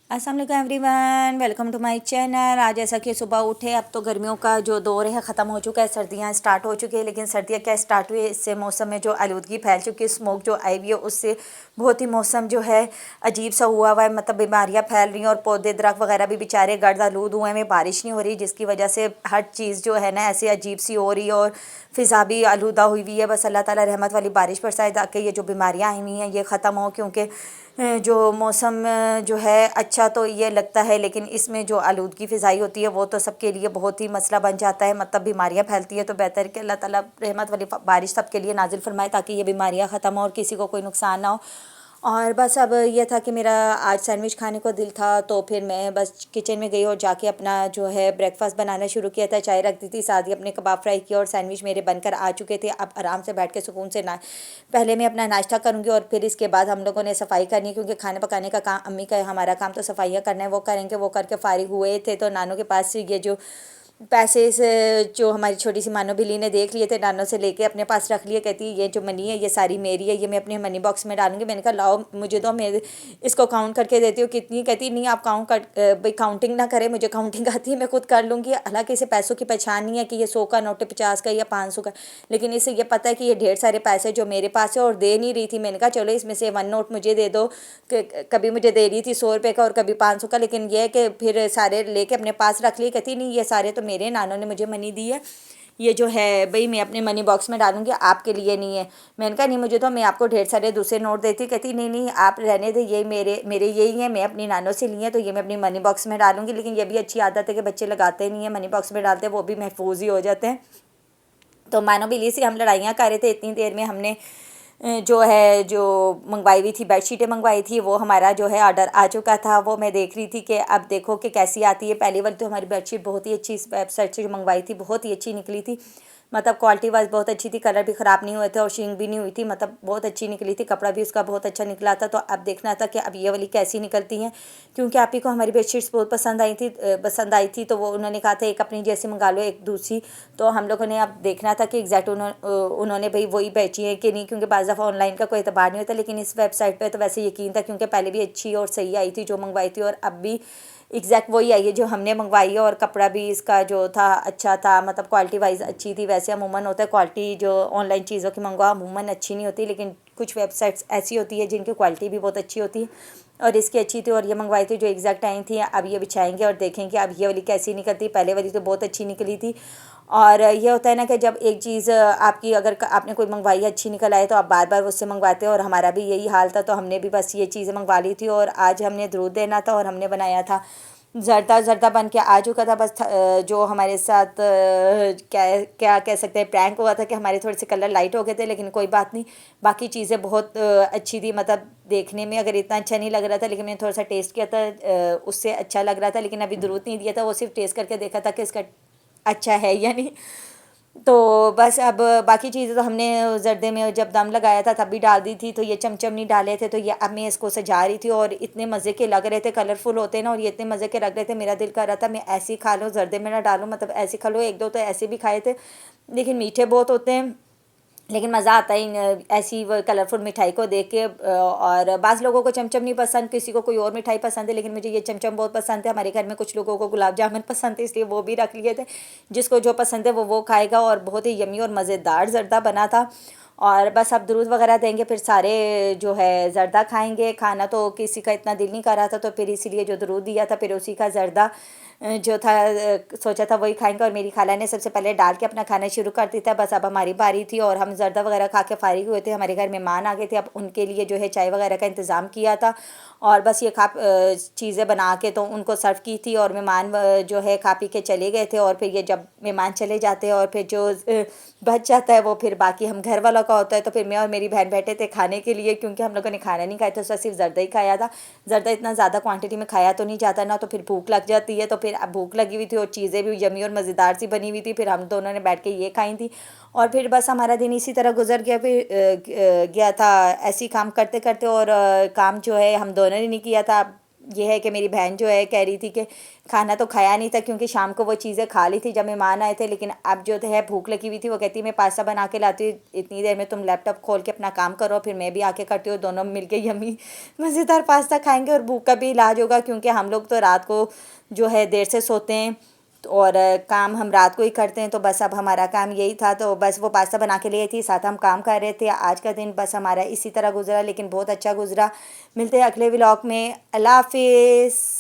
अस्सलाम वालेकुम everyone, welcome to my channel. आज जैसा कि सुबह उठे, अब तो गर्मियों का जो दौर है ख़त्म हो चुका है, सर्दियां स्टार्ट हो चुकी है। लेकिन सर्दियां क्या स्टार्ट हुई है, इससे मौसम में जो आलूदगी फैल चुकी है, स्मोक जो आई हुई है, उससे बहुत ही मौसम जो है अजीब सा हुआ हुआ है। मतलब बीमारियां फैल रही हैं और पौधे दरख्त वगैरह भी बेचारे गर्द आलूद हुए हैं। बारिश नहीं हो रही, जिसकी वजह से हर चीज़ जो है ना ऐसे अजीब सी हो रही है और फ़िज़ा भी आलूदा हुई हुई है। बस अल्लाह ताला रहमत वाली बारिश बरसाए ताकि ये जो बीमारियाँ आई हुई हैं ये ख़त्म हो, क्योंकि जो मौसम जो है अच्छा तो ये लगता है, लेकिन इसमें जो आलूदगी फ़िज़ाई होती है वो तो सबके लिए बहुत ही मसला बन जाता है। मतलब बीमारियां फैलती है, तो बेहतर है कि अल्लाह ताला रहमत वाली बारिश सबके लिए नाजिल फरमाए ताकि ये बीमारियां ख़त्म हो और किसी को कोई नुकसान ना हो। और बस अब ये था कि मेरा आज सैंडविच खाने को दिल था, तो फिर मैं बस किचन में गई और जाके अपना जो है ब्रेकफास्ट बनाना शुरू किया था। चाय रख दी थी, साथ ही अपने कबाब फ्राई किया और सैंडविच मेरे बनकर आ चुके थे। अब आराम से बैठ के सुकून से ना पहले मैं अपना नाश्ता करूँगी और फिर इसके बाद हम लोगों ने सफाई करनी है, क्योंकि खाने पकाने का काम अम्मी का है, हमारा काम तो सफाइयाँ करना है। वो करेंगे, वो करके फारिग हुए थे तो नानों के पास से ये जो पैसे से जो हमारी छोटी सी मानो बिल्ली ने देख लिए थे, नानों से लेके अपने पास रख लिए। कहती है ये जो मनी है ये सारी मेरी है, ये मैं अपने मनी बॉक्स में डालूंगी। मैंने कहा लाओ मुझे दो, मैं इसको काउंट करके देती हूँ कितनी। कहती नहीं आप काउंट कर भाई, काउंटिंग ना करें, मुझे काउंटिंग आती है, मैं खुद कर लूँगी। हालांकि इसे पैसों की पहचान नहीं है कि ये 100 का नोट है, 50 का या 500 का, लेकिन इसे ये पता है कि ये ढेर सारे पैसे जो मेरे पास है और दे नहीं रही थी। मैंने कहा चलो इसमें से 1 नोट मुझे दे दो। कभी मुझे दे रही थी 100 रुपये का और कभी 500 का, लेकिन यह है कि फिर सारे लेके अपने पास रख लिए। कहती नहीं ये सारे तो मेरे, नानों ने मुझे मनी दी है, ये जो है भाई मैं अपने मनी बॉक्स में डालूंगी, आपके लिए नहीं है। मैंने कहा नहीं मुझे तो, मैं आपको ढेर सारे दूसरे नोट देती। कहती नहीं नहीं आप रहने दे, ये मेरे मेरे यही हैं, मैं अपनी नानों से लिए हैं तो ये मैं अपनी मनी बॉक्स में डालूंगी। लेकिन ये भी अच्छी आदत है कि बच्चे लगाते नहीं है, मनी बॉक्स में डालते हैं, वो भी महफूज ही हो जाते हैं। तो मानो बिल्ली से हम लड़ाइयाँ कर रहे थे, इतनी देर में हमने जो है जो मंगवाई हुई थी बेडशीटें मंगवाई थी, वो हमारा जो है ऑर्डर आ चुका था। वो मैं देख रही थी कि अब देखो कि कैसी आती है। पहली बार तो हमारी बेडशीट बहुत ही अच्छी, इस वेबसाइट से जो मंगवाई थी बहुत ही अच्छी निकली थी। मतलब क्वालिटी वाइज बहुत अच्छी थी, कलर भी ख़राब नहीं हुए थे और शिंक भी नहीं हुई थी, मतलब बहुत अच्छी निकली थी। कपड़ा भी उसका बहुत अच्छा निकला था। तो अब देखना था कि अब ये वाली कैसी निकलती हैं, क्योंकि आप ही को हमारी बेडशीट्स बहुत पसंद आई थी। तो वो उन्होंने कहा था एक अपनी जैसी मंगा लो एक दूसरी। तो हम लोगों ने अब देखना था कि एग्जैक्ट उन्होंने भाई वही बेची है कि नहीं, क्योंकि बाज़ दफ़ा ऑनलाइन का कोई एतबार नहीं होता, लेकिन इस वेबसाइट पे तो वैसे यकीन था, क्योंकि पहले भी अच्छी और सही आई थी जो मंगवाई थी, और अब भी एग्जैक्ट वही आई है जो हमने मंगवाई है। और कपड़ा भी इसका जो था अच्छा था, मतलब क्वालिटी वाइज अच्छी थी। वैसे अमूमन होता है क्वालिटी जो ऑनलाइन चीज़ों की मंगवा अमूमन अच्छी नहीं होती, लेकिन कुछ वेबसाइट्स ऐसी होती है जिनकी क्वालिटी भी बहुत अच्छी होती है, और इसकी अच्छी थी। और ये मंगवाई थी जो एग्जैक्ट आई थी। अब ये बिछाएंगे और देखेंगे अब ये वाली कैसी निकलती। पहले वाली तो बहुत अच्छी निकली थी। और ये होता है ना कि जब एक चीज़ आपकी अगर आपने कोई मंगवाई अच्छी निकल आए तो आप बार बार उससे मंगवाते हो, और हमारा भी यही हाल था। तो हमने भी बस ये चीज़ें मंगवा ली थी और आज हमने दरूद देना था और हमने बनाया था जर्दा। जर्दा बन के आ चुका था। बस जो हमारे साथ क्या क्या कह सकते हैं प्रैंक हुआ था कि हमारे थोड़े से कलर लाइट हो गए थे, लेकिन कोई बात नहीं, बाकी चीज़ें बहुत अच्छी थी। मतलब देखने में अगर इतना अच्छा नहीं लग रहा था, लेकिन मैंने थोड़ा सा टेस्ट किया था, उससे अच्छा लग रहा था। लेकिन अभी दरूद नहीं दिया था, वो सिर्फ टेस्ट करके देखा था कि इसका अच्छा है या नहीं। तो बस अब बाकी चीज़ें तो हमने जर्दे में जब दम लगाया था तब भी डाल दी थी। तो ये चमचम नहीं डाले थे, तो ये अब मैं इसको सजा रही थी और इतने मज़े के लग रहे थे, कलरफुल होते हैं ना, और ये इतने मज़े के लग रहे थे, मेरा दिल कर रहा था मैं ऐसे ही खा लूँ, जर्दे में ना डालूँ। मतलब ऐसे खा लो, एक दो तो ऐसे भी खाए थे, लेकिन मीठे बहुत होते हैं। लेकिन मज़ा आता है ऐसी वो कलरफुल मिठाई को देख के। और बाज़ लोगों को चमचम नहीं पसंद, किसी को कोई और मिठाई पसंद है, लेकिन मुझे ये चमचम बहुत पसंद है। हमारे घर में कुछ लोगों को गुलाब जामुन पसंद है, इसलिए वो भी रख लिए थे। जिसको जो पसंद है वो खाएगा। और बहुत ही यमी और मज़ेदार जर्दा बना था। और बस अब दुरूद वगैरह देंगे, फिर सारे जो है जर्दा खाएंगे। खाना तो किसी का इतना दिल नहीं कर रहा था, तो फिर इसीलिए जो दुरूद दिया था फिर उसी का जर्दा जो था सोचा था वही खाएंगे। और मेरी खाला ने सबसे पहले डाल के अपना खाना शुरू कर दिया था। बस अब हमारी बारी थी और हम जर्दा वगैरह खा के फारिग हुए थे। हमारे घर मेहमान आ गए थे, अब उनके लिए जो है चाय वगैरह का इंतज़ाम किया था। और बस ये खा चीज़ें बना के तो उनको सर्व की थी, और मेहमान जो है खा पी के चले गए थे। और फिर ये जब मेहमान चले जाते हैं और फिर जो बच जाता है वो फिर बाकी हम घर वालों का होता है। तो फिर मैं और मेरी बहन बैठे थे खाने के लिए, क्योंकि हम लोगों ने खाना नहीं खाया था, उसका सिर्फ जर्दा ही खाया था। जर्दा इतना ज़्यादा क्वांटिटी में खाया तो नहीं जाता ना, तो फिर भूख लग जाती है। तो फिर अब भूख लगी हुई थी और चीज़ें भी यमी और मज़ेदार सी बनी हुई थी, फिर हम दोनों ने बैठ के ये खाई थी। और फिर बस हमारा दिन इसी तरह गुजर गया। फिर गया था ऐसे ही काम करते करते। और काम जो है हम दोनों ने नहीं किया था, ये है कि मेरी बहन जो है कह रही थी कि खाना तो खाया नहीं था क्योंकि शाम को वो चीज़ें खा ली थी जब मेहमान आए थे, लेकिन अब जो है भूख लगी हुई थी। वो कहती मैं पास्ता बना के लाती हूँ, इतनी देर में तुम लैपटॉप खोल के अपना काम करो, फिर मैं भी आके करती हूँ, दोनों मिलके यम्मी मज़ेदार पास्ता खाएंगे और भूख का भी इलाज होगा, क्योंकि हम लोग तो रात को जो है देर से सोते हैं और काम हम रात को ही करते हैं। तो बस अब हमारा काम यही था, तो बस वो पास्ता बना के ले आई थी, साथ हम काम कर रहे थे। आज का दिन बस हमारा इसी तरह गुजरा, लेकिन बहुत अच्छा गुजरा। मिलते हैं अगले व्लॉग में। अल्लाह हाफिज़।